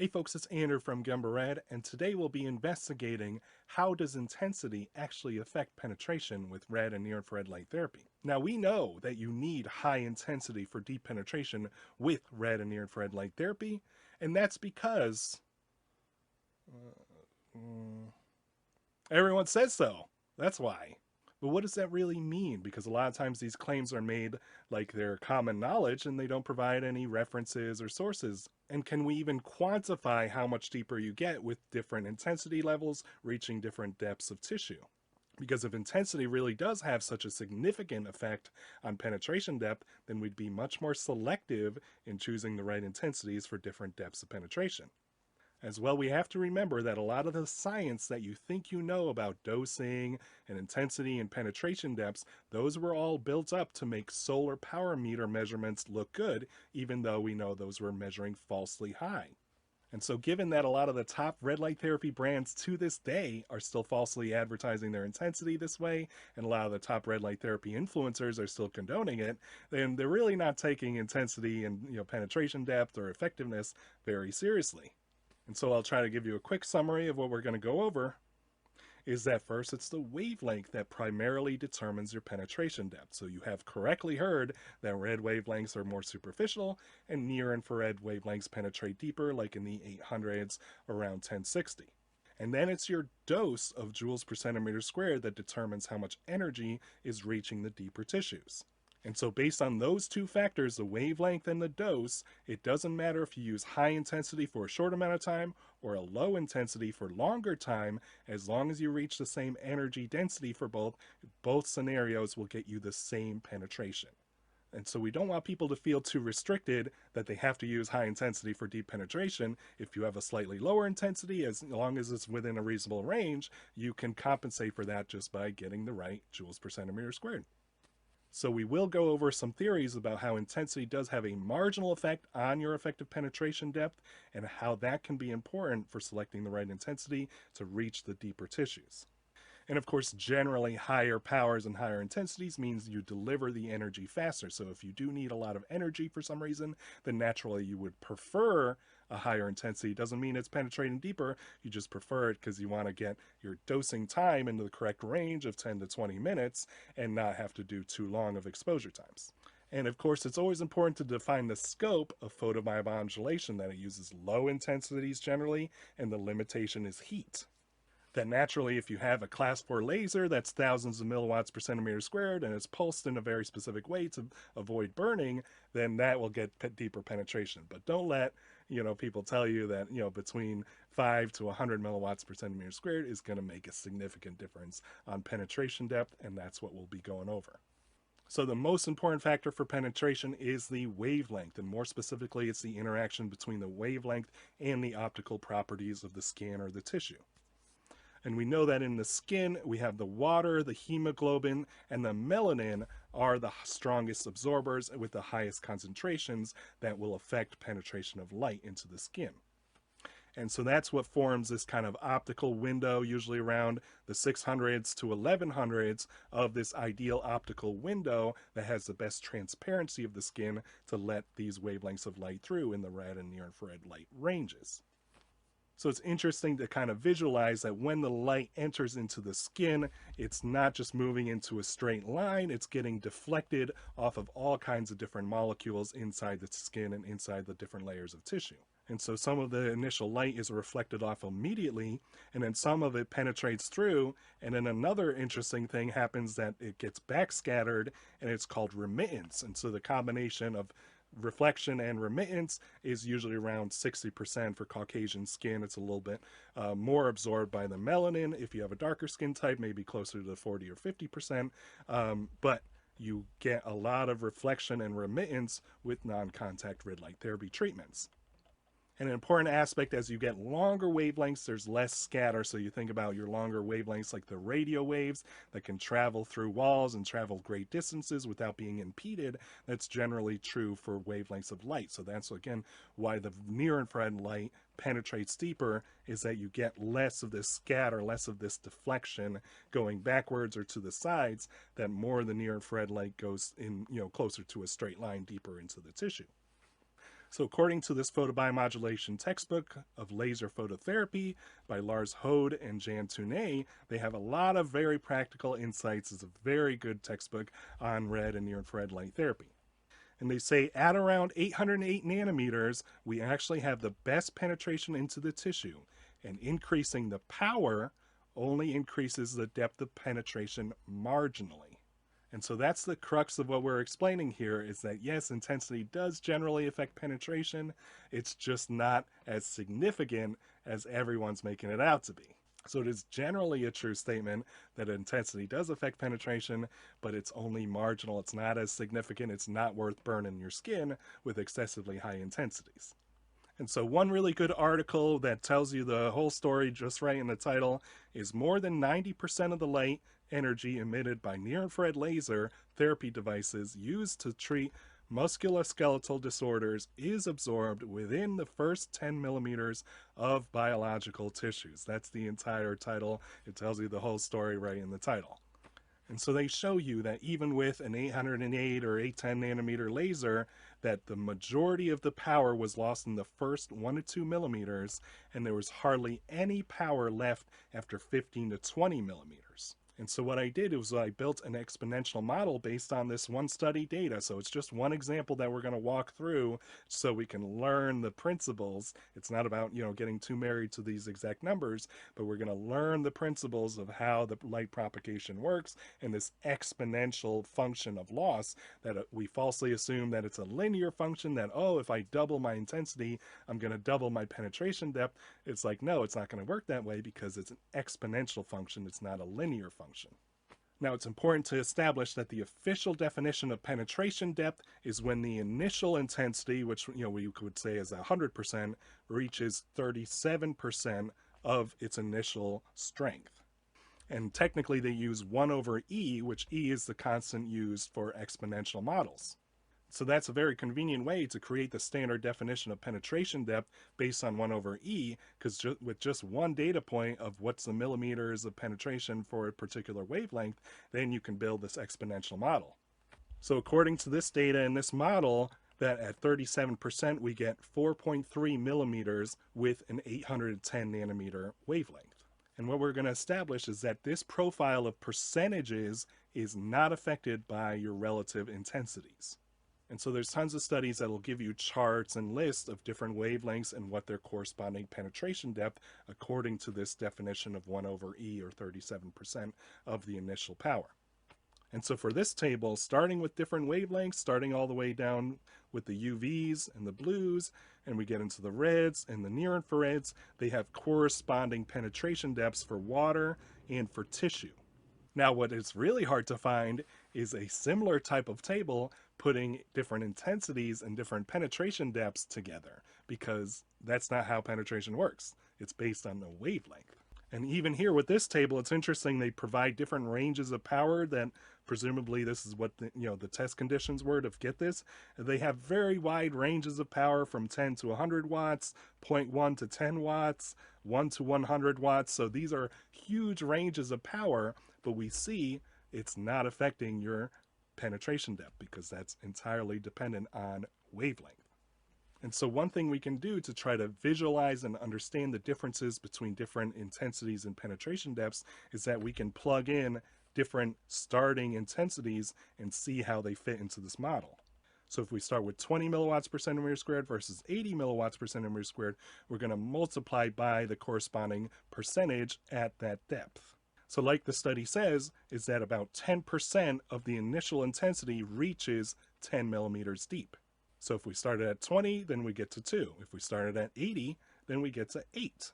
Hey folks, it's Andrew from Red, and today we'll be investigating how does intensity actually affect penetration with red and near-infrared light therapy. Now we know that you need high intensity for deep penetration with red and near-infrared light therapy, and that's because everyone says so. That's why. But what does that really mean? Because a lot of times these claims are made like they're common knowledge and they don't provide any references or sources. And can we even quantify how much deeper you get with different intensity levels reaching different depths of tissue? Because if intensity really does have such a significant effect on penetration depth, then we'd be much more selective in choosing the right intensities for different depths of penetration. As well, we have to remember that a lot of the science that you think you know about dosing and intensity and penetration depths, those were all built up to make solar power meter measurements look good, even though we know those were measuring falsely high. And so given that a lot of the top red light therapy brands to this day are still falsely advertising their intensity this way, and a lot of the top red light therapy influencers are still condoning it, then they're really not taking intensity and penetration depth or effectiveness very seriously. And so I'll try to give you a quick summary of what we're going to go over. Is that first, it's the wavelength that primarily determines your penetration depth. So you have correctly heard that red wavelengths are more superficial and near infrared wavelengths penetrate deeper, like in the 800s, around 1060. And then it's your dose of joules per centimeter squared that determines how much energy is reaching the deeper tissues. And so based on those two factors, the wavelength and the dose, it doesn't matter if you use high intensity for a short amount of time or a low intensity for longer time, as long as you reach the same energy density for both scenarios will get you the same penetration. And so we don't want people to feel too restricted that they have to use high intensity for deep penetration. If you have a slightly lower intensity, as long as it's within a reasonable range, you can compensate for that just by getting the right joules per centimeter squared. So we will go over some theories about how intensity does have a marginal effect on your effective penetration depth and how that can be important for selecting the right intensity to reach the deeper tissues. And of course, generally higher powers and higher intensities means you deliver the energy faster. So if you do need a lot of energy for some reason, then naturally you would prefer a higher intensity. Doesn't mean it's penetrating deeper. You just prefer it because you want to get your dosing time into the correct range of 10 to 20 minutes and not have to do too long of exposure times. And of course, it's always important to define the scope of photobiomodulation, that it uses low intensities generally, and the limitation is heat. That naturally, if you have a class 4 laser that's thousands of milliwatts per centimeter squared and it's pulsed in a very specific way to avoid burning, then that will get deeper penetration. But don't let people tell you that between 5 to 100 milliwatts per centimeter squared is going to make a significant difference on penetration depth, and that's what we'll be going over. So the most important factor for penetration is the wavelength, and more specifically, it's the interaction between the wavelength and the optical properties of the skin or the tissue. And we know that in the skin, we have the water, the hemoglobin, and the melanin are the strongest absorbers with the highest concentrations that will affect penetration of light into the skin. And so that's what forms this kind of optical window, usually around the 600s to 1100s of this ideal optical window that has the best transparency of the skin to let these wavelengths of light through in the red and near infrared light ranges. So it's interesting to kind of visualize that when the light enters into the skin, it's not just moving into a straight line, it's getting deflected off of all kinds of different molecules inside the skin and inside the different layers of tissue. And so some of the initial light is reflected off immediately, and then some of it penetrates through, and then another interesting thing happens that it gets backscattered, and it's called remittance. And so the combination of reflection and remittance is usually around 60% for Caucasian skin. It's a little bit more absorbed by the melanin. If you have a darker skin type, maybe closer to 40 or 50%. But you get a lot of reflection and remittance with non-contact red light therapy treatments. And an important aspect, as you get longer wavelengths, there's less scatter. So you think about your longer wavelengths like the radio waves that can travel through walls and travel great distances without being impeded. That's generally true for wavelengths of light. So that's, again, why the near-infrared light penetrates deeper, is that you get less of this scatter, less of this deflection going backwards or to the sides, that more of the near-infrared light goes in, closer to a straight line deeper into the tissue. So according to this photobiomodulation textbook of laser phototherapy by Lars Hode and Jan Tuné, they have a lot of very practical insights. It's a very good textbook on red and near-infrared light therapy. And they say at around 808 nanometers, we actually have the best penetration into the tissue, and increasing the power only increases the depth of penetration marginally. And so that's the crux of what we're explaining here, is that yes, intensity does generally affect penetration. It's just not as significant as everyone's making it out to be. So it is generally a true statement that intensity does affect penetration, but it's only marginal. It's not as significant. It's not worth burning your skin with excessively high intensities. And so one really good article that tells you the whole story just right in the title is more than 90% of the light energy emitted by near-infrared laser therapy devices used to treat musculoskeletal disorders is absorbed within the first 10 millimeters of biological tissues. That's the entire title. It tells you the whole story right in the title. And so they show you that even with an 808 or 810 nanometer laser, that the majority of the power was lost in the first 1 to 2 millimeters, and there was hardly any power left after 15 to 20 millimeters. And so what I did was I built an exponential model based on this one study data. So it's just one example that we're going to walk through so we can learn the principles. It's not about, getting too married to these exact numbers, but we're going to learn the principles of how the light propagation works and this exponential function of loss that we falsely assume that it's a linear function, that, oh, if I double my intensity, I'm going to double my penetration depth. It's like, no, it's not going to work that way because it's an exponential function. It's not a linear function. Now, it's important to establish that the official definition of penetration depth is when the initial intensity, which we could say is 100%, reaches 37% of its initial strength. And technically they use 1 over E, which E is the constant used for exponential models. So that's a very convenient way to create the standard definition of penetration depth based on 1 over E, because with just one data point of what's the millimeters of penetration for a particular wavelength, then you can build this exponential model. So according to this data in this model, that at 37% we get 4.3 millimeters with an 810 nanometer wavelength. And what we're going to establish is that this profile of percentages is not affected by your relative intensities. And so there's tons of studies that will give you charts and lists of different wavelengths and what their corresponding penetration depth according to this definition of 1 over E, or 37% of the initial power. And so for this table, starting with different wavelengths, starting all the way down with the UVs and the blues, and we get into the reds and the near infrareds, they have corresponding penetration depths for water and for tissue. Now, what is really hard to find is a similar type of table putting different intensities and different penetration depths together, because that's not how penetration works. It's based on the wavelength. And even here with this table, it's interesting. They provide different ranges of power that presumably this is what the test conditions were to get this. They have very wide ranges of power from 10 to 100 watts, 0.1 to 10 watts, 1 to 100 watts. So these are huge ranges of power, but we see it's not affecting your penetration depth because that's entirely dependent on wavelength. And so one thing we can do to try to visualize and understand the differences between different intensities and penetration depths is that we can plug in different starting intensities and see how they fit into this model. So if we start with 20 milliwatts per centimeter squared versus 80 milliwatts per centimeter squared, we're going to multiply by the corresponding percentage at that depth. So like the study says, is that about 10% of the initial intensity reaches 10 millimeters deep. So if we started at 20, then we get to 2. If we started at 80, then we get to 8.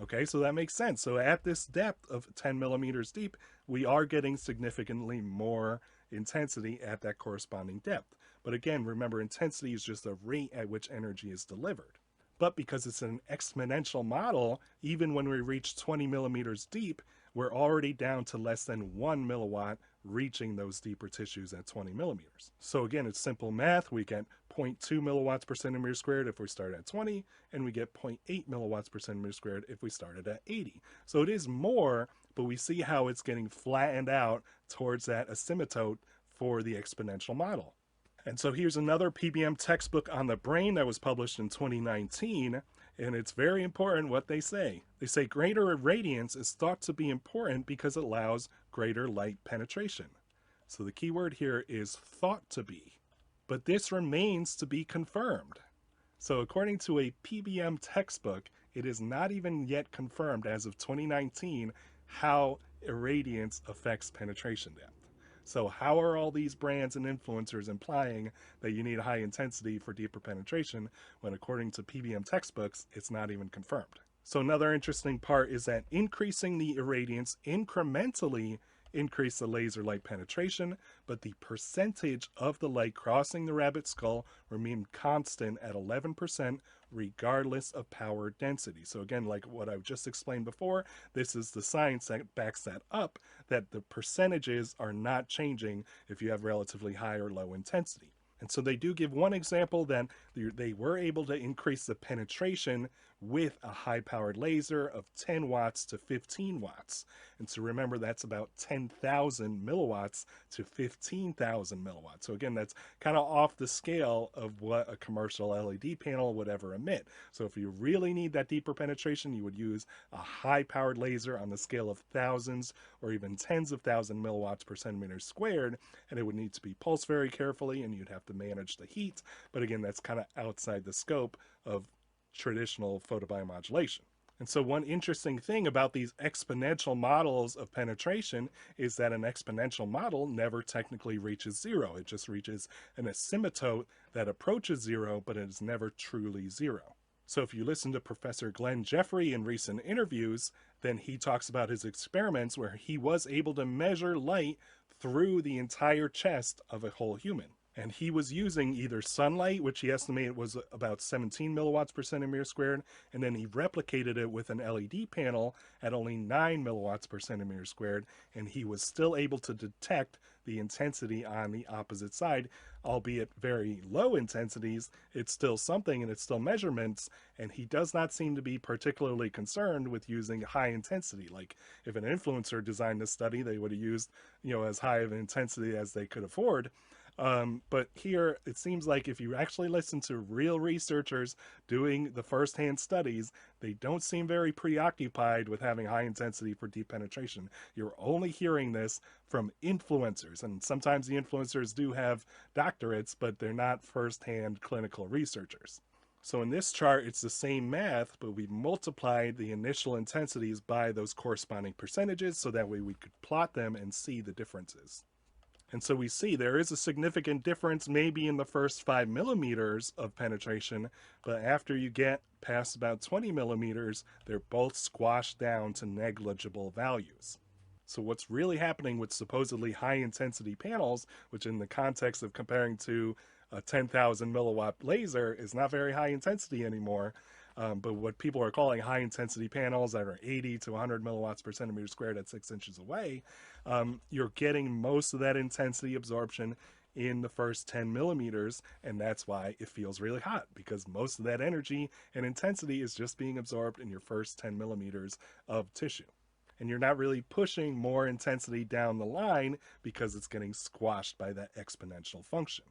Okay, so that makes sense. So at this depth of 10 millimeters deep, we are getting significantly more intensity at that corresponding depth. But again, remember, intensity is just the rate at which energy is delivered. But because it's an exponential model, even when we reach 20 millimeters deep, we're already down to less than 1 milliwatt reaching those deeper tissues at 20 millimeters. So again, it's simple math. We get 0.2 milliwatts per centimeter squared if we start at 20, and we get 0.8 milliwatts per centimeter squared if we started at 80. So it is more, but we see how it's getting flattened out towards that asymptote for the exponential model. And so here's another PBM textbook on the brain that was published in 2019, and it's very important what they say. They say greater irradiance is thought to be important because it allows greater light penetration. So the key word here is thought to be. But this remains to be confirmed. So according to a PBM textbook, it is not even yet confirmed as of 2019 how irradiance affects penetration depth. So how are all these brands and influencers implying that you need high intensity for deeper penetration when according to PBM textbooks, it's not even confirmed? So another interesting part is that increasing the irradiance incrementally increase the laser light penetration, but the percentage of the light crossing the rabbit skull remained constant at 11% regardless of power density. So again, like what I've just explained before, this is the science that backs that up, that the percentages are not changing if you have relatively high or low intensity. And so they do give one example that they were able to increase the penetration with a high-powered laser of 10 watts to 15 watts. And so remember, that's about 10,000 milliwatts to 15,000 milliwatts. So again, that's kind of off the scale of what a commercial LED panel would ever emit. So if you really need that deeper penetration, you would use a high-powered laser on the scale of thousands or even tens of thousand milliwatts per centimeter squared, and it would need to be pulsed very carefully, and you'd have to manage the heat. But again, that's kind of outside the scope of traditional photobiomodulation. And so one interesting thing about these exponential models of penetration is that an exponential model never technically reaches zero. It just reaches an asymptote that approaches zero, but it is never truly zero. So if you listen to Professor Glen Jeffery in recent interviews, then he talks about his experiments where he was able to measure light through the entire chest of a whole human. And he was using either sunlight, which he estimated was about 17 milliwatts per centimeter squared, and then he replicated it with an LED panel at only 9 milliwatts per centimeter squared, and he was still able to detect the intensity on the opposite side, albeit very low intensities. It's still something and it's still measurements, and he does not seem to be particularly concerned with using high intensity. Like if an influencer designed this study, they would have used, as high of an intensity as they could afford. But here it seems like if you actually listen to real researchers doing the first-hand studies, they don't seem very preoccupied with having high intensity for deep penetration. You're only hearing this from influencers, and sometimes the influencers do have doctorates, but they're not first-hand clinical researchers. So in this chart, it's the same math, but we multiplied the initial intensities by those corresponding percentages, so that way we could plot them and see the differences. And so we see there is a significant difference maybe in the first 5 millimeters of penetration, but after you get past about 20 millimeters, they're both squashed down to negligible values. So what's really happening with supposedly high intensity panels, which in the context of comparing to a 10,000 milliwatt laser is not very high intensity anymore, but what people are calling high intensity panels that are 80 to 100 milliwatts per centimeter squared at 6 inches away, you're getting most of that intensity absorption in the first 10 millimeters, and that's why it feels really hot, because most of that energy and intensity is just being absorbed in your first 10 millimeters of tissue. And you're not really pushing more intensity down the line because it's getting squashed by that exponential function.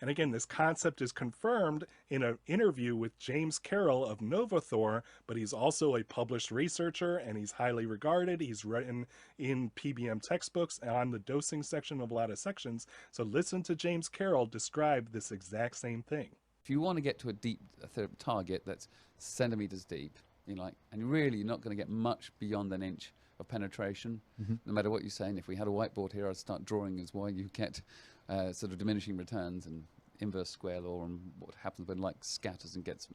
And again, this concept is confirmed in an interview with James Carroll of THOR, but he's also a published researcher and he's highly regarded. He's written in PBM textbooks and on the dosing section of a lot of sections. So listen to James Carroll describe this exact same thing. If you want to get to a deep target that's centimeters deep, and really you're not going to get much beyond an inch of penetration, no matter what you're saying. If we had a whiteboard here, I'd start drawing as why you get sort of diminishing returns and inverse square law and what happens when light scatters and gets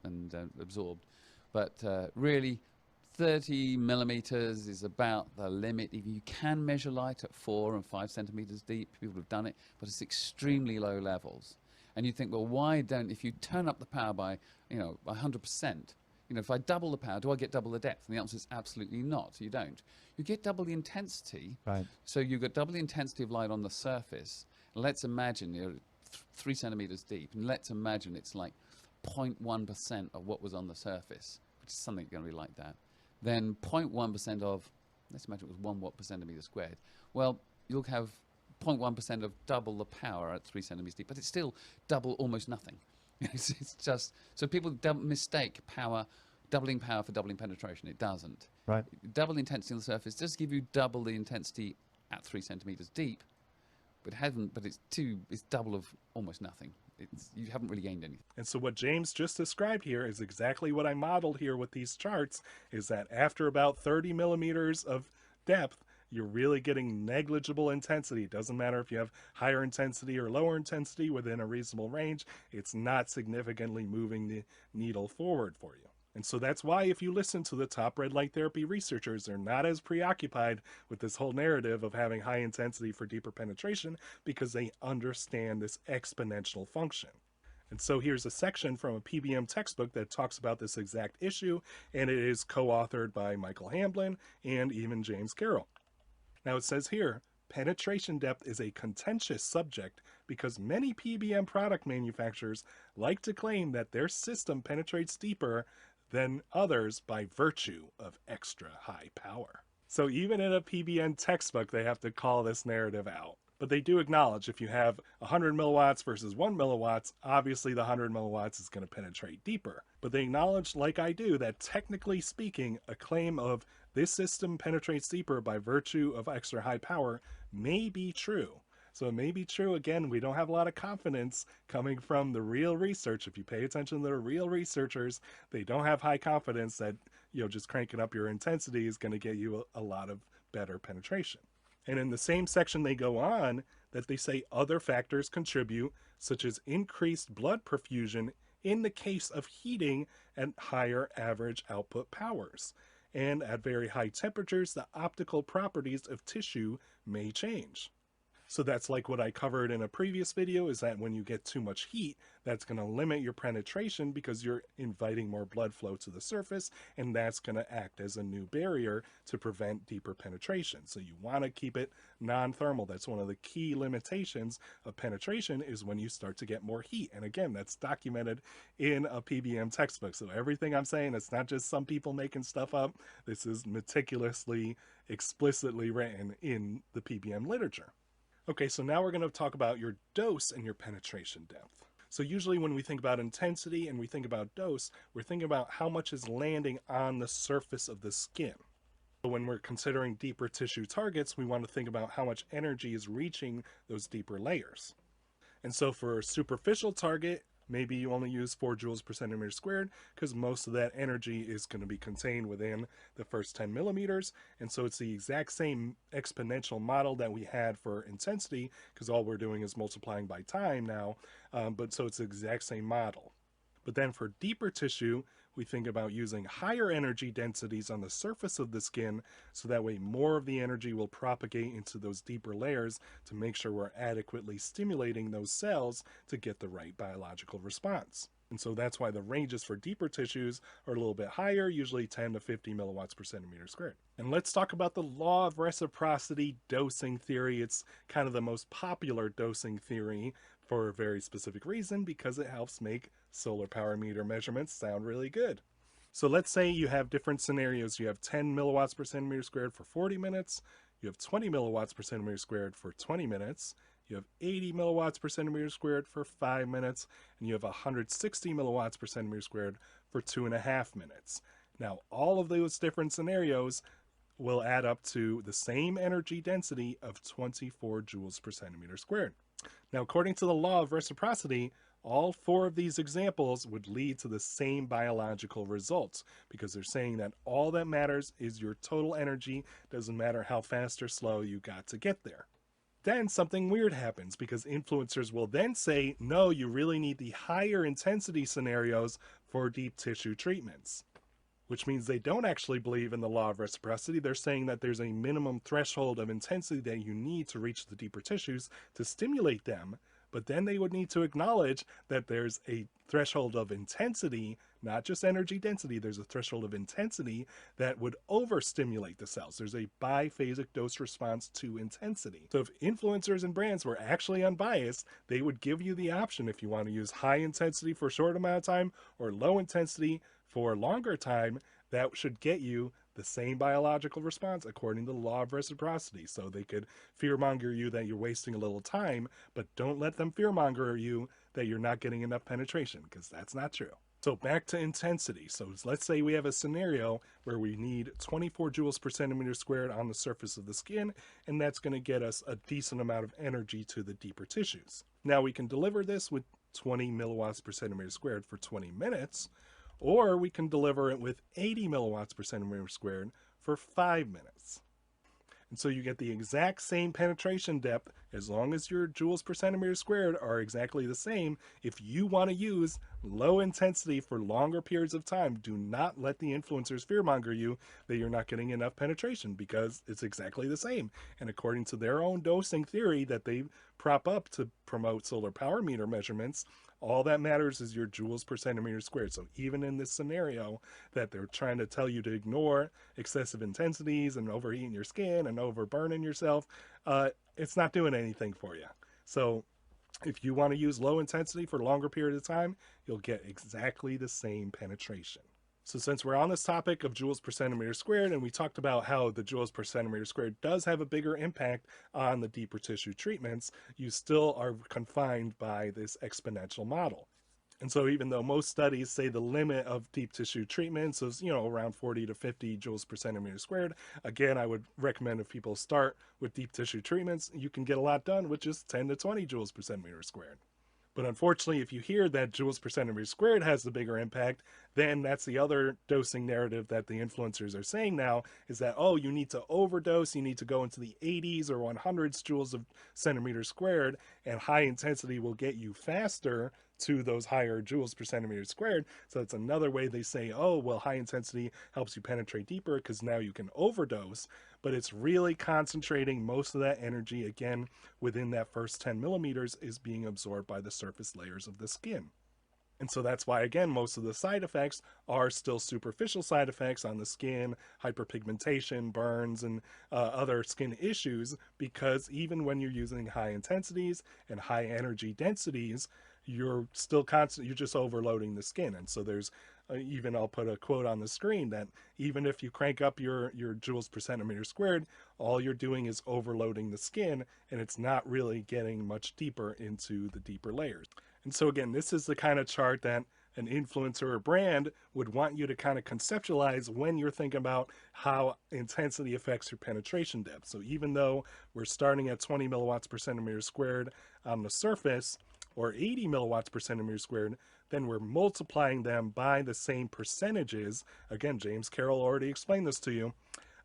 absorbed. But really 30 millimeters is about the limit. If you can measure light at 4 and 5 centimeters deep, people have done it, but it's extremely low levels. And you think, well, why don't, if you turn up the power by 100%, if I double the power, do I get double the depth? And the answer is absolutely not. You don't. You get double the intensity. Right. So you get double the intensity of light on the surface. Let's imagine you're 3 centimeters deep, and let's imagine it's like 0.1% of what was on the surface, which is something going to be like that. Then 0.1% of, let's imagine it was 1 watt per centimeter squared. Well, you'll have 0.1% of double the power at 3 centimeters deep, but it's still double almost nothing. It's just, so people mistake power, doubling power for doubling penetration. It doesn't. Right. Double intensity on the surface does give you double the intensity at 3 centimeters deep, but it's double of almost nothing. You haven't really gained anything. And so what James just described here is exactly what I modeled here with these charts, is that after about 30 millimeters of depth, you're really getting negligible intensity. It doesn't matter if you have higher intensity or lower intensity within a reasonable range. It's not significantly moving the needle forward for you. And so that's why if you listen to the top red light therapy researchers, they're not as preoccupied with this whole narrative of having high intensity for deeper penetration, because they understand this exponential function. And so here's a section from a PBM textbook that talks about this exact issue, and it is co-authored by Michael Hamblin and even James Carroll. Now it says here, penetration depth is a contentious subject because many PBM product manufacturers like to claim that their system penetrates deeper than others by virtue of extra high power. So even in a PBM textbook, they have to call this narrative out. But they do acknowledge if you have 100 milliwatts versus 1 milliwatts, obviously the 100 milliwatts is going to penetrate deeper. But they acknowledge, like I do, that technically speaking, a claim of this system penetrates deeper by virtue of extra high power may be true. So it may be true, again, we don't have a lot of confidence coming from the real research. If you pay attention to the real researchers, they don't have high confidence that, just cranking up your intensity is going to get you a lot of better penetration. And in the same section, they go on that they say other factors contribute, such as increased blood perfusion in the case of heating at higher average output powers. And at very high temperatures, the optical properties of tissue may change. So that's like what I covered in a previous video, is that when you get too much heat, that's going to limit your penetration because you're inviting more blood flow to the surface, and that's going to act as a new barrier to prevent deeper penetration. So you want to keep it non-thermal. That's one of the key limitations of penetration, is when you start to get more heat. And again, that's documented in a PBM textbook. So everything I'm saying, it's not just some people making stuff up. This is meticulously, explicitly written in the PBM literature. Okay, so now we're going to talk about your dose and your penetration depth. So usually when we think about intensity and we think about dose, we're thinking about how much is landing on the surface of the skin. So when we're considering deeper tissue targets, we want to think about how much energy is reaching those deeper layers. And so for a superficial target, maybe you only use 4 joules per centimeter squared, because most of that energy is going to be contained within the first 10 millimeters. And so it's the exact same exponential model that we had for intensity, because all we're doing is multiplying by time now. But so it's the exact same model. But then for deeper tissue, we think about using higher energy densities on the surface of the skin, so that way more of the energy will propagate into those deeper layers to make sure we're adequately stimulating those cells to get the right biological response. And so that's why the ranges for deeper tissues are a little bit higher, usually 10 to 50 milliwatts per centimeter squared. And let's talk about the law of reciprocity dosing theory. It's kind of the most popular dosing theory for a very specific reason, because it helps make solar power meter measurements sound really good. So let's say you have different scenarios. You have 10 milliwatts per centimeter squared for 40 minutes. You have 20 milliwatts per centimeter squared for 20 minutes. You have 80 milliwatts per centimeter squared for 5 minutes. And you have 160 milliwatts per centimeter squared for 2.5 minutes. Now, all of those different scenarios will add up to the same energy density of 24 joules per centimeter squared. Now, according to the law of reciprocity, all 4 of these examples would lead to the same biological results, because they're saying that all that matters is your total energy. Doesn't matter how fast or slow you got to get there. Then something weird happens, because influencers will then say, no, you really need the higher intensity scenarios for deep tissue treatments. Which means they don't actually believe in the law of reciprocity. They're saying that there's a minimum threshold of intensity that you need to reach the deeper tissues to stimulate them. But then they would need to acknowledge that there's a threshold of intensity, not just energy density, there's a threshold of intensity that would overstimulate the cells. There's a biphasic dose response to intensity. So if influencers and brands were actually unbiased, they would give you the option if you want to use high intensity for a short amount of time or low intensity for a longer time. That should get you the same biological response according to the law of reciprocity. So they could fearmonger you that you're wasting a little time, but don't let them fearmonger you that you're not getting enough penetration, because that's not true. So back to intensity. So let's say we have a scenario where we need 24 joules per centimeter squared on the surface of the skin, and that's going to get us a decent amount of energy to the deeper tissues. Now we can deliver this with 20 milliwatts per centimeter squared for 20 minutes, or we can deliver it with 80 milliwatts per centimeter squared for 5 minutes. And so you get the exact same penetration depth as long as your joules per centimeter squared are exactly the same. If you want to use low intensity for longer periods of time, do not let the influencers fearmonger you that you're not getting enough penetration, because it's exactly the same. And according to their own dosing theory that they prop up to promote solar power meter measurements, all that matters is your joules per centimeter squared. So even in this scenario that they're trying to tell you to ignore excessive intensities and overheating your skin and overburning yourself, it's not doing anything for you. So if you want to use low intensity for a longer period of time, you'll get exactly the same penetration. So since we're on this topic of joules per centimeter squared, and we talked about how the joules per centimeter squared does have a bigger impact on the deeper tissue treatments, you still are confined by this exponential model. And so even though most studies say the limit of deep tissue treatments is, around 40 to 50 joules per centimeter squared, again, I would recommend if people start with deep tissue treatments, you can get a lot done with just 10 to 20 joules per centimeter squared. But unfortunately, if you hear that joules per centimeter squared has the bigger impact, then that's the other dosing narrative that the influencers are saying now, is that, oh, you need to overdose, you need to go into the 80s or 100s joules of centimeter squared, and high intensity will get you faster to those higher joules per centimeter squared. So it's another way they say, oh, well, high intensity helps you penetrate deeper because now you can overdose, but it's really concentrating most of that energy, again, within that first 10 millimeters is being absorbed by the surface layers of the skin. And so that's why, again, most of the side effects are still superficial side effects on the skin, hyperpigmentation, burns, and other skin issues, because even when you're using high intensities and high energy densities, you're still you're just overloading the skin. And so there's even, I'll put a quote on the screen, that even if you crank up your joules per centimeter squared, all you're doing is overloading the skin, and it's not really getting much deeper into the deeper layers. And so again, this is the kind of chart that an influencer or brand would want you to kind of conceptualize when you're thinking about how intensity affects your penetration depth. So even though we're starting at 20 milliwatts per centimeter squared on the surface, or 80 milliwatts per centimeter squared, then we're multiplying them by the same percentages. Again, James Carroll already explained this to you.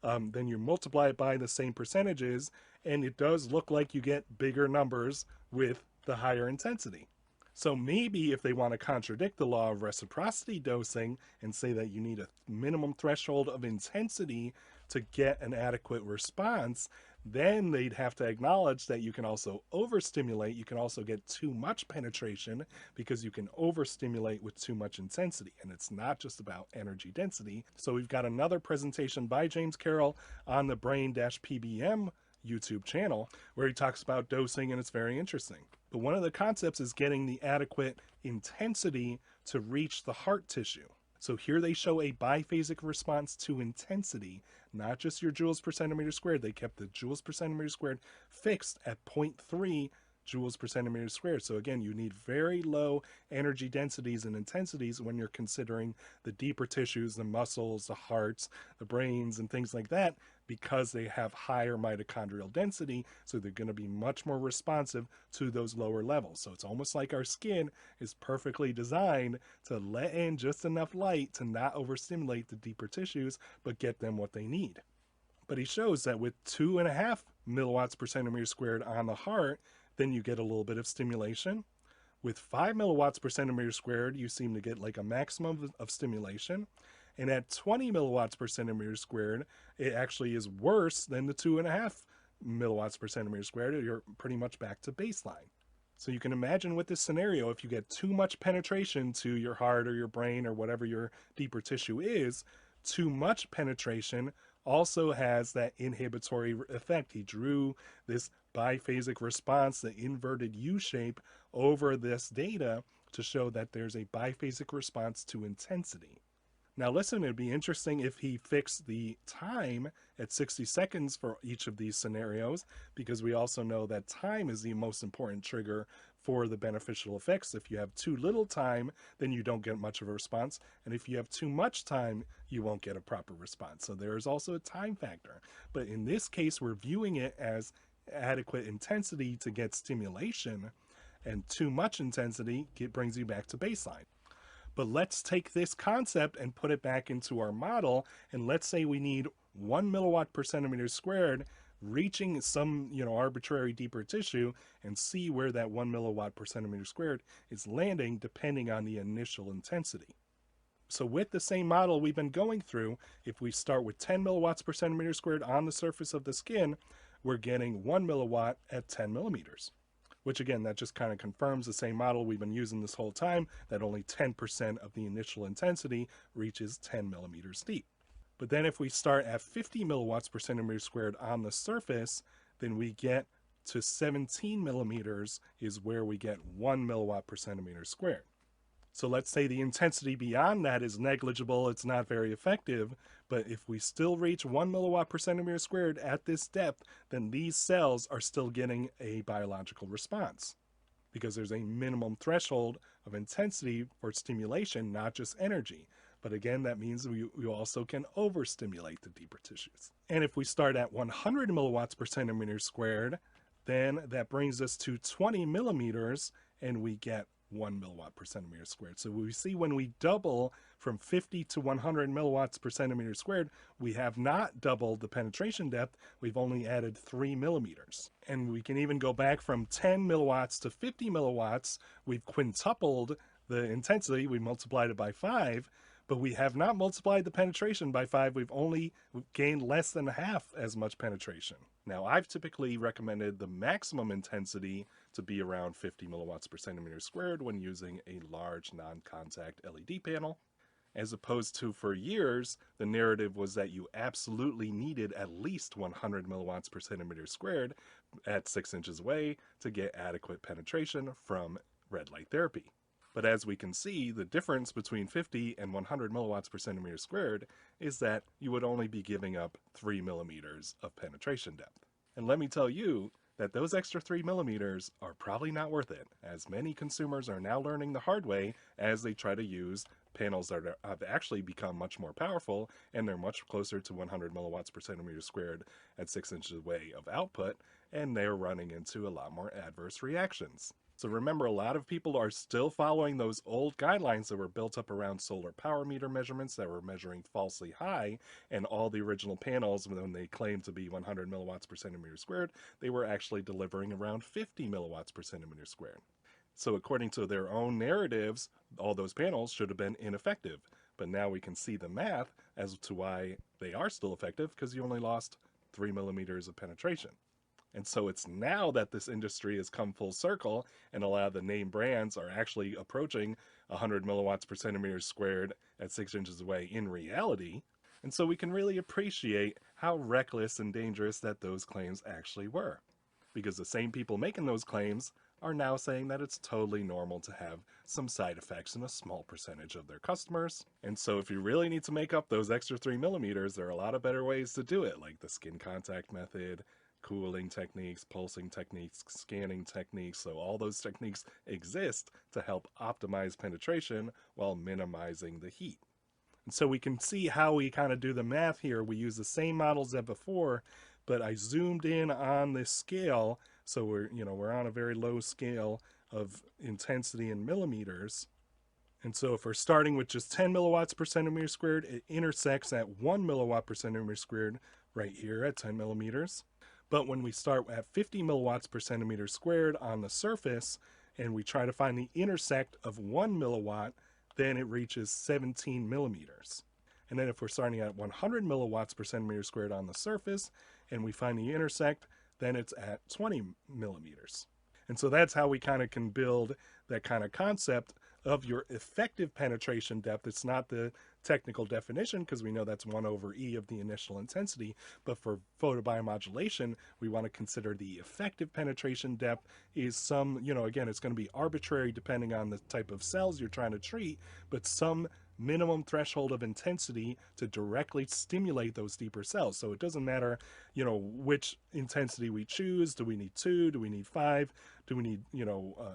Then you multiply it by the same percentages, and it does look like you get bigger numbers with the higher intensity. So maybe if they want to contradict the law of reciprocity dosing and say that you need a minimum threshold of intensity to get an adequate response, then they'd have to acknowledge that you can also overstimulate. You can also get too much penetration because you can overstimulate with too much intensity. And it's not just about energy density. So we've got another presentation by James Carroll on the brain-PBM YouTube channel where he talks about dosing, and it's very interesting. But one of the concepts is getting the adequate intensity to reach the heart tissue. So here they show a biphasic response to intensity, not just your joules per centimeter squared. They kept the joules per centimeter squared fixed at 0.3 joules per centimeter squared. So again, you need very low energy densities and intensities when you're considering the deeper tissues, the muscles, the hearts, the brains, and things like that, because they have higher mitochondrial density, so they're going to be much more responsive to those lower levels. So it's almost like our skin is perfectly designed to let in just enough light to not overstimulate the deeper tissues, but get them what they need. But he shows that with 2.5 milliwatts per centimeter squared on the heart, then you get a little bit of stimulation. With 5 milliwatts per centimeter squared, you seem to get like a maximum of stimulation. And at 20 milliwatts per centimeter squared, it actually is worse than the 2.5 milliwatts per centimeter squared. You're pretty much back to baseline. So you can imagine with this scenario, if you get too much penetration to your heart or your brain or whatever your deeper tissue is, too much penetration also has that inhibitory effect. He drew this biphasic response, the inverted U shape, over this data to show that there's a biphasic response to intensity. Now, listen, it'd be interesting if he fixed the time at 60 seconds for each of these scenarios, because we also know that time is the most important trigger for the beneficial effects. If you have too little time, then you don't get much of a response. And if you have too much time, you won't get a proper response. So there is also a time factor. But in this case, we're viewing it as adequate intensity to get stimulation, and too much intensity brings you back to baseline. But let's take this concept and put it back into our model. And let's say we need 1 milliwatt per centimeter squared reaching some, arbitrary deeper tissue, and see where that 1 milliwatt per centimeter squared is landing depending on the initial intensity. So with the same model we've been going through, if we start with 10 milliwatts per centimeter squared on the surface of the skin, we're getting 1 milliwatt at 10 millimeters. Which again, that just kind of confirms the same model we've been using this whole time, that only 10% of the initial intensity reaches 10 millimeters deep. But then if we start at 50 milliwatts per centimeter squared on the surface, then we get to 17 millimeters is where we get 1 milliwatt per centimeter squared. So let's say the intensity beyond that is negligible, it's not very effective, but if we still reach 1 milliwatt per centimeter squared at this depth, then these cells are still getting a biological response, because there's a minimum threshold of intensity for stimulation, not just energy. But again, that means we also can overstimulate the deeper tissues. And if we start at 100 milliwatts per centimeter squared, then that brings us to 20 millimeters, and we get 1 milliwatt per centimeter squared. So we see when we double from 50 to 100 milliwatts per centimeter squared, we have not doubled the penetration depth, we've only added 3 millimeters. And we can even go back from 10 milliwatts to 50 milliwatts, we've quintupled the intensity, we multiplied it by 5, but we have not multiplied the penetration by 5, we've only gained less than half as much penetration. Now, I've typically recommended the maximum intensity to be around 50 milliwatts per centimeter squared when using a large non-contact LED panel, as opposed to, for years, the narrative was that you absolutely needed at least 100 milliwatts per centimeter squared at 6 inches away to get adequate penetration from red light therapy. But as we can see, the difference between 50 and 100 milliwatts per centimeter squared is that you would only be giving up 3 millimeters of penetration depth. And let me tell you that those extra 3 millimeters are probably not worth it, as many consumers are now learning the hard way as they try to use panels that have actually become much more powerful, and they're much closer to 100 milliwatts per centimeter squared at 6 inches away of output, and they're running into a lot more adverse reactions. So remember, a lot of people are still following those old guidelines that were built up around solar power meter measurements that were measuring falsely high, and all the original panels, when they claimed to be 100 milliwatts per centimeter squared, they were actually delivering around 50 milliwatts per centimeter squared. So according to their own narratives, all those panels should have been ineffective. But now we can see the math as to why they are still effective, because you only lost 3 millimeters of penetration. And so it's now that this industry has come full circle, and a lot of the name brands are actually approaching 100 milliwatts per centimeter squared at 6 inches away in reality. And so we can really appreciate how reckless and dangerous that those claims actually were, because the same people making those claims are now saying that it's totally normal to have some side effects in a small percentage of their customers. And so if you really need to make up those extra 3 millimeters, there are a lot of better ways to do it, like the skin contact method, cooling techniques, pulsing techniques, scanning techniques. So all those techniques exist to help optimize penetration while minimizing the heat. And so we can see how we kind of do the math here. We use the same models as before, but I zoomed in on this scale. So we're on a very low scale of intensity in millimeters. And so if we're starting with just 10 milliwatts per centimeter squared, it intersects at 1 milliwatt per centimeter squared right here at 10 millimeters. But when we start at 50 milliwatts per centimeter squared on the surface, and we try to find the intersect of 1 milliwatt, then it reaches 17 millimeters. And then if we're starting at 100 milliwatts per centimeter squared on the surface, and we find the intersect, then it's at 20 millimeters. And so that's how we kind of can build that kind of concept of your effective penetration depth. It's not the technical definition, because we know that's 1 over E of the initial intensity, but for photobiomodulation, we want to consider the effective penetration depth is some, again, it's going to be arbitrary depending on the type of cells you're trying to treat, but some minimum threshold of intensity to directly stimulate those deeper cells. So it doesn't matter, which intensity we choose. Do we need 2? Do we need 5? Do we need,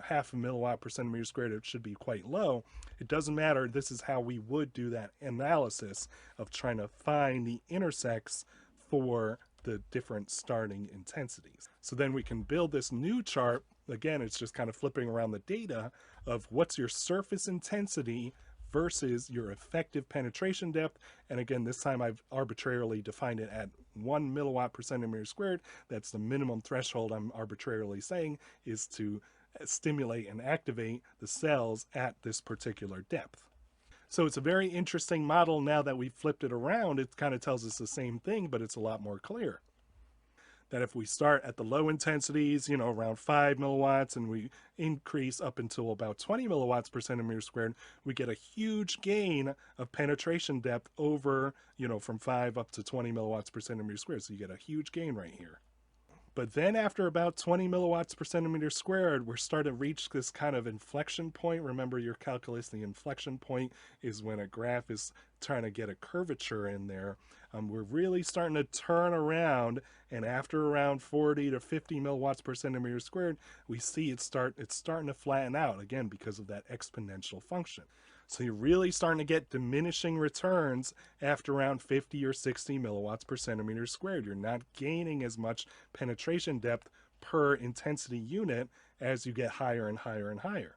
half a milliwatt per centimeter squared? It should be quite low. It doesn't matter. This is how we would do that analysis of trying to find the intersects for the different starting intensities. So then we can build this new chart. Again, it's just kind of flipping around the data of what's your surface intensity versus your effective penetration depth. And again, this time I've arbitrarily defined it at 1 milliwatt per centimeter squared. That's the minimum threshold I'm arbitrarily saying is to stimulate and activate the cells at this particular depth. So it's a very interesting model. Now that we've flipped it around, it kind of tells us the same thing, but it's a lot more clear. That if we start at the low intensities, around 5 milliwatts, and we increase up until about 20 milliwatts per centimeter squared, we get a huge gain of penetration depth over, from 5 up to 20 milliwatts per centimeter squared. So you get a huge gain right here. But then after about 20 milliwatts per centimeter squared, we're starting to reach this kind of inflection point. Remember your calculus, the inflection point is when a graph is trying to get a curvature in there. We're really starting to turn around, and after around 40 to 50 milliwatts per centimeter squared, we see it's starting to flatten out, again, because of that exponential function. So you're really starting to get diminishing returns after around 50 or 60 milliwatts per centimeter squared. You're not gaining as much penetration depth per intensity unit as you get higher and higher and higher.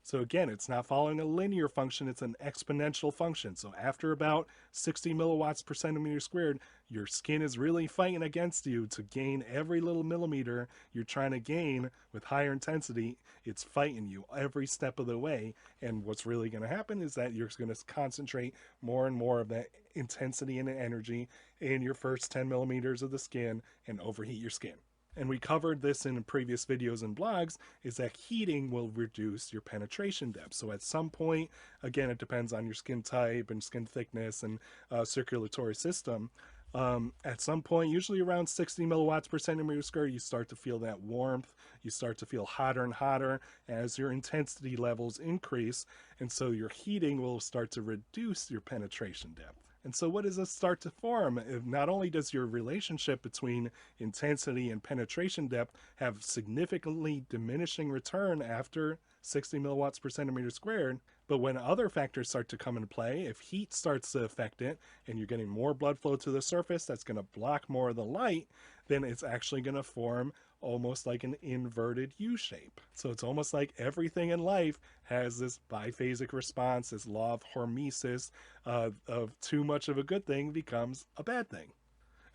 So again, it's not following a linear function, it's an exponential function. So after about 60 milliwatts per centimeter squared, your skin is really fighting against you to gain every little millimeter you're trying to gain with higher intensity. It's fighting you every step of the way. And what's really going to happen is that you're going to concentrate more and more of that intensity and energy in your first 10 millimeters of the skin and overheat your skin. And we covered this in previous videos and blogs, is that heating will reduce your penetration depth. So at some point, again, it depends on your skin type and skin thickness and circulatory system. At some point, usually around 60 milliwatts per centimeter squared, you start to feel that warmth. You start to feel hotter and hotter as your intensity levels increase. And so your heating will start to reduce your penetration depth. And so what does this start to form? Not only does your relationship between intensity and penetration depth have significantly diminishing return after 60 milliwatts per centimeter squared, but when other factors start to come into play, if heat starts to affect it and you're getting more blood flow to the surface, that's going to block more of the light, then it's actually going to form almost like an inverted U shape. So it's almost like everything in life has this biphasic response, this law of hormesis of too much of a good thing becomes a bad thing.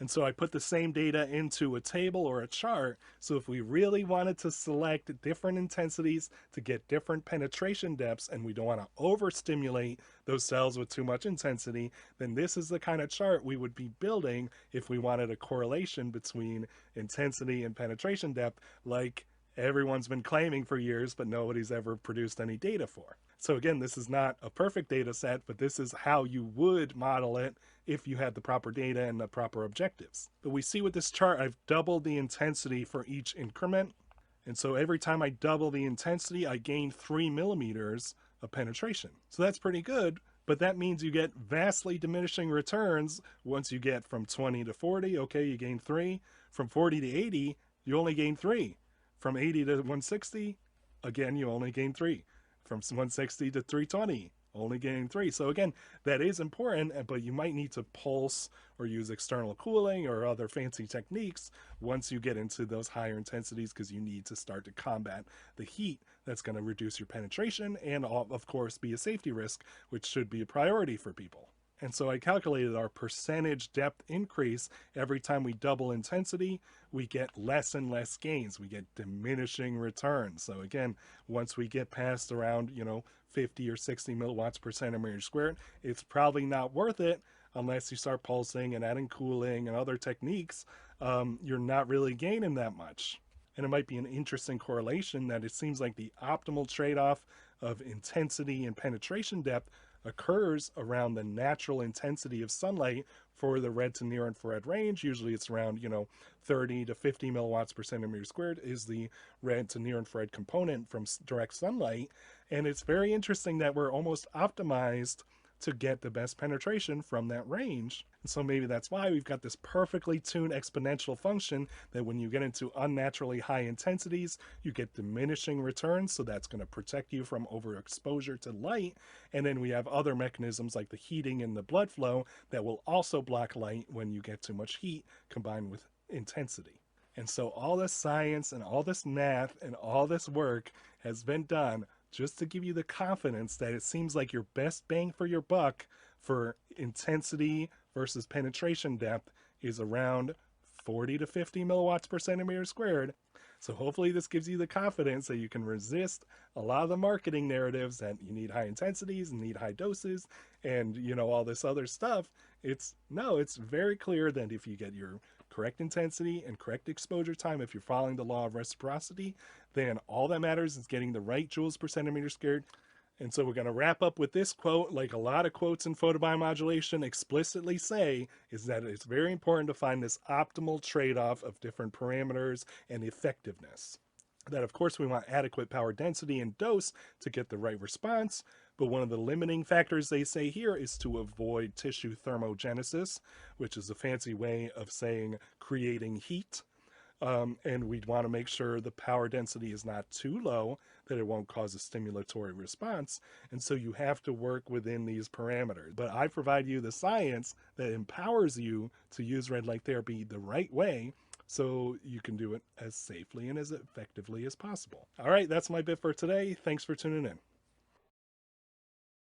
And so I put the same data into a table or a chart. So if we really wanted to select different intensities to get different penetration depths, and we don't want to overstimulate those cells with too much intensity, then this is the kind of chart we would be building if we wanted a correlation between intensity and penetration depth, like everyone's been claiming for years, but nobody's ever produced any data for. So again, this is not a perfect data set, but this is how you would model it if you had the proper data and the proper objectives. But we see with this chart, I've doubled the intensity for each increment. And so every time I double the intensity, I gain 3 millimeters of penetration. So that's pretty good, but that means you get vastly diminishing returns once you get from 20 to 40. Okay, you gain 3. From 40 to 80, you only gain 3. From 80 to 160, again, you only gain 3. From 160 to 320, only gaining 3. So again, that is important, but you might need to pulse or use external cooling or other fancy techniques once you get into those higher intensities, because you need to start to combat the heat that's going to reduce your penetration and, of course, be a safety risk, which should be a priority for people. And so I calculated our percentage depth increase. Every time we double intensity, we get less and less gains. We get diminishing returns. So again, once we get past around, 50 or 60 milliwatts per centimeter squared, it's probably not worth it unless you start pulsing and adding cooling and other techniques. You're not really gaining that much. And it might be an interesting correlation that it seems like the optimal trade-off of intensity and penetration depth occurs around the natural intensity of sunlight for the red to near infrared range. Usually it's around, 30 to 50 milliwatts per centimeter squared is the red to near infrared component from direct sunlight. And it's very interesting that we're almost optimized to get the best penetration from that range. And so maybe that's why we've got this perfectly tuned exponential function that when you get into unnaturally high intensities, you get diminishing returns. So that's going to protect you from overexposure to light. And then we have other mechanisms like the heating and the blood flow that will also block light when you get too much heat combined with intensity. And so all this science and all this math and all this work has been done just to give you the confidence that it seems like your best bang for your buck for intensity versus penetration depth is around 40 to 50 milliwatts per centimeter squared. So hopefully this gives you the confidence that you can resist a lot of the marketing narratives that you need high intensities and need high doses and all this other stuff. It's very clear that if you get your correct intensity and correct exposure time, if you're following the law of reciprocity, then all that matters is getting the right joules per centimeter squared. And so we're going to wrap up with this quote, like a lot of quotes in photobiomodulation explicitly say, is that it's very important to find this optimal trade-off of different parameters and effectiveness. That, of course, we want adequate power density and dose to get the right response, but one of the limiting factors they say here is to avoid tissue thermogenesis, which is a fancy way of saying creating heat. And we'd want to make sure the power density is not too low, that it won't cause a stimulatory response. And so you have to work within these parameters. But I provide you the science that empowers you to use red light therapy the right way so you can do it as safely and as effectively as possible. All right, that's my bit for today. Thanks for tuning in.